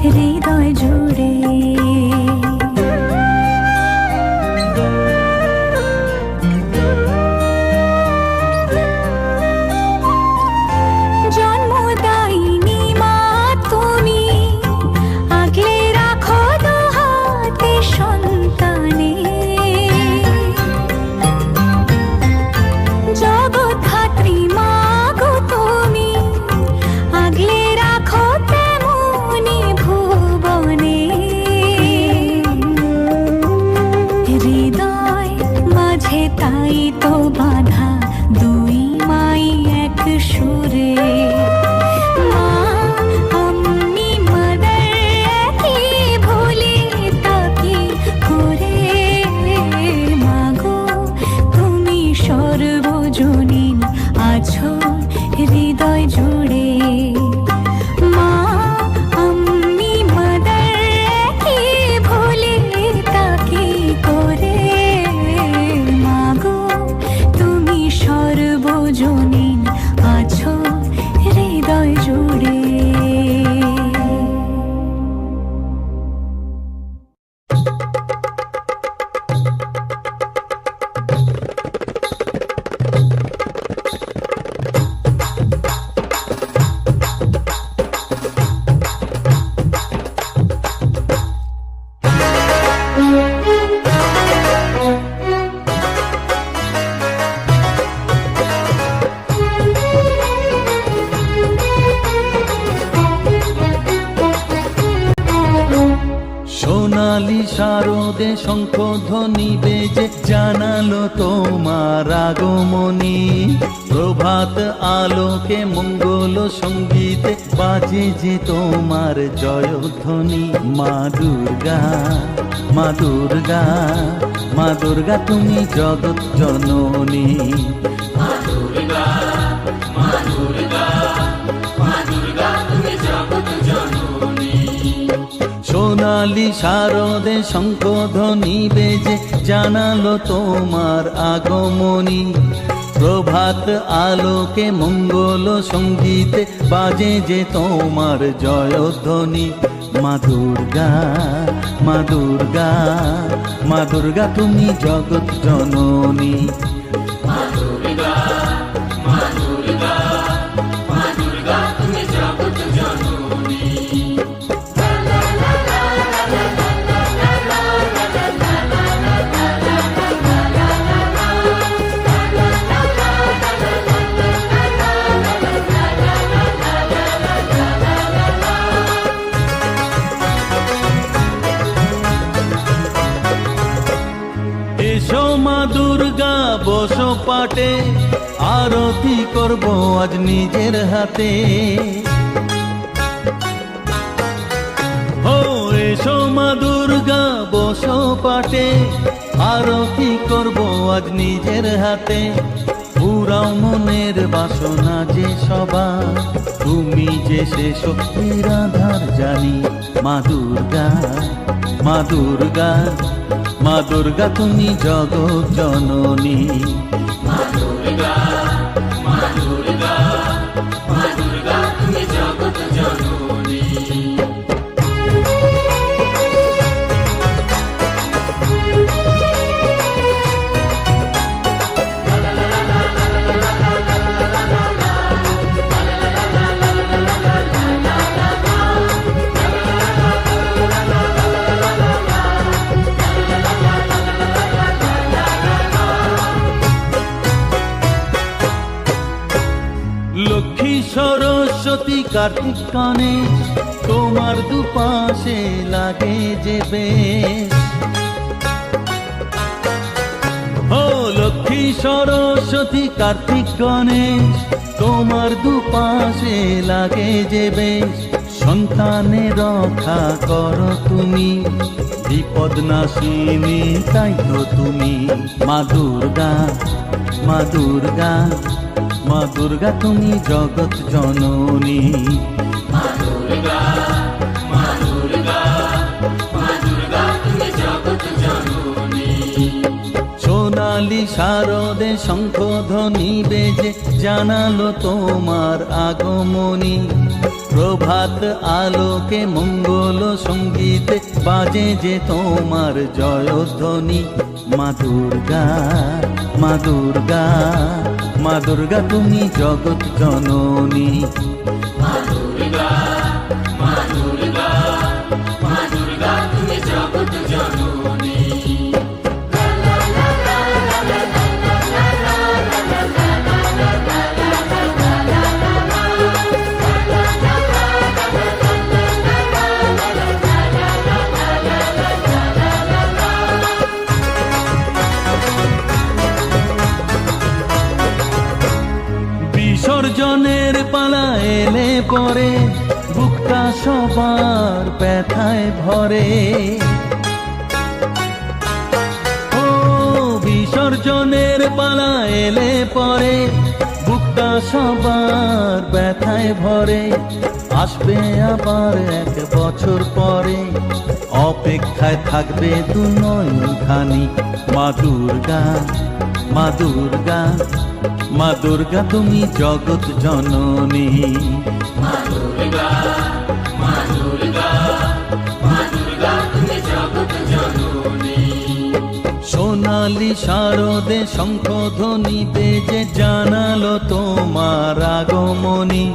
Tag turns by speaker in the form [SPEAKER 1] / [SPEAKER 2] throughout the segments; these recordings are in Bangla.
[SPEAKER 1] হৃদয় জুড়ে। জন্মদায়িনী মা তুমি, আগলে রাখো দুহাতে সন্তানে। জগৎধাত্রী মা গো তুমি, আগলে রাখো তেমনি ভুবনে। হৃদয় মাঝে তাই তো বাঁধা দুই মাই এক সুরে। মা অমনি মাদার একই ভুলি তাকি করে। মাগো তুমি সর্বজনীন আছো হৃদয় জুড়ে। মা অমনি মাদার একই ভুলি তাকি করে। মাগো তুমি সর্বজনীন আছো হৃদয় জুড়ে।
[SPEAKER 2] সোনালি শারদে শঙ্খধ্বনি বেজে জানালো তোমার আগমনী। প্রভাত আলোকে মঙ্গল সঙ্গীতে বাজে যে তোমার জয়ধ্বনি। মা দুর্গা, মা দুর্গা, মা দুর্গা তুমি জগৎ জননী।
[SPEAKER 3] মা দুর্গা, মা দুর্গা, মা দুর্গা তুমি জগৎ জননী।
[SPEAKER 2] সোনালি শারদে শঙ্খধ্বনি বেজে জানালো তোমার আগমনী। প্রভাত আলোকে মঙ্গল সঙ্গীতে বাজে যে তোমার জয়ধ্বনি। মা দুর্গা, মা দুর্গা, মা দুর্গা তুমি জগৎ জননী।
[SPEAKER 3] মা দুর্গা, মা দুর্গা, মা দুর্গা তুমি জগৎ জননী।
[SPEAKER 2] এসো মা দুর্গা বসো পাটে, আরতি করব আজ নিজের হাতে। ও এসো মা দুর্গা বসো পাটে, আরতি করব আজ নিজের হাতে। পুরাও মনের বাসনা যে সবার, তুমি যে সে শক্তির আধার জানি। মা দুর্গা, মা দুর্গা, মা দুর্গা তুমি জগৎ জননী।
[SPEAKER 3] মা দুর্গা, মা দুর্গা, মা দুর্গা তুমি জগৎ জননী।
[SPEAKER 2] লক্ষ্মী সরস্বতী কার্তিক গণেশ তোমার দুপাশে লাগে যে বেশ। ও লক্ষ্মী সরস্বতী কার্তিক গণেশ তোমার দুপাশে লাগে যে বেশ। সন্তানের রক্ষা করো তুমি, বিপদ নাশিনী তাই তো তুমি। মা দুর্গা, মা দুর্গা, মা দুর্গা তুমি জগৎ জননী।
[SPEAKER 3] মা দুর্গা, মা দুর্গা, মা দুর্গা তুমি জগৎ জননী।
[SPEAKER 2] সোনালি শারদে শঙ্খধ্বনি বেজে জানালো তোমার আগমনী। প্রভাত আলোকে মঙ্গল সঙ্গীতে বাজে যে তোমার জয়ধ্বনি। মা দুর্গা, মা দুর্গা, মা দুর্গা তুমি জগৎ জননী।
[SPEAKER 3] মা দুর্গা, মা দুর্গা, মা দুর্গা তুমি জগৎ জননী।
[SPEAKER 2] বিসর্জনের পালা এলে পরে বুকটা সবার ব্যথায় ভরে। ও বিসর্জনের পালা এলে পরে বুকটা সবার ব্যথায় ভরে। আসবে আবার এক বছর পরে, অপেক্ষায় থাকবে দু নয়নখানি। মা দুর্গা, মা দুর্গা, মা দুর্গা তুমি জগৎ জননী।
[SPEAKER 3] মা দুর্গা, মা দুর্গা, মা দুর্গা তুমি জগৎ জননী।
[SPEAKER 2] সোনালি শারদে শঙ্খধ্বনি বেজে জানালো তোমার আগমনী।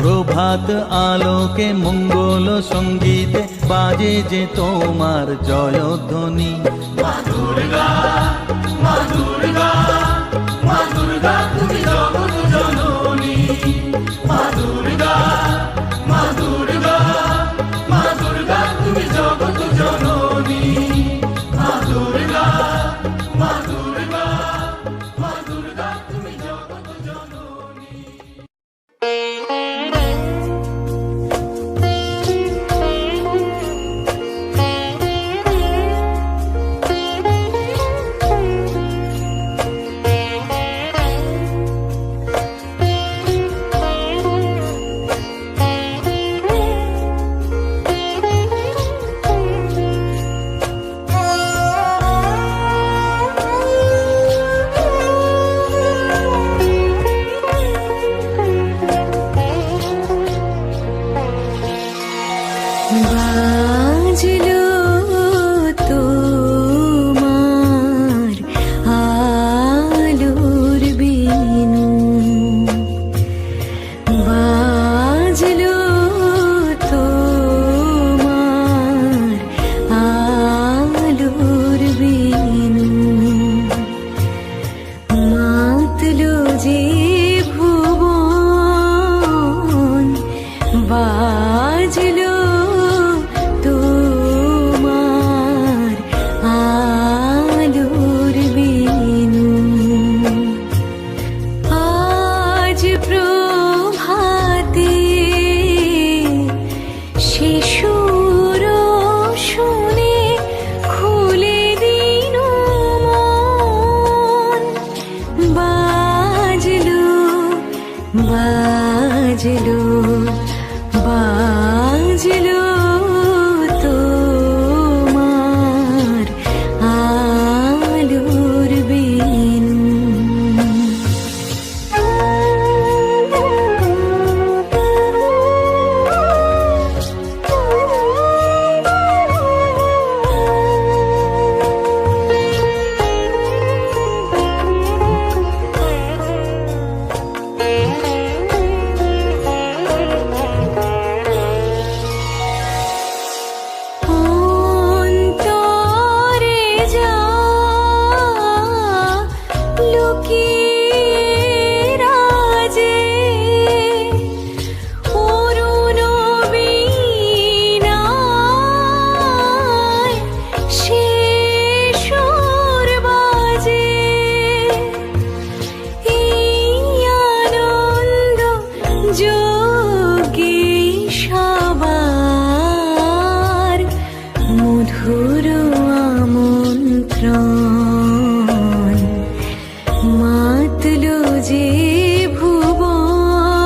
[SPEAKER 2] প্রভাত আলোকে মঙ্গল সঙ্গীতে বাজে যে তোমার জয়ধ্বনি।
[SPEAKER 3] মা দুর্গা, মা দুর্গা,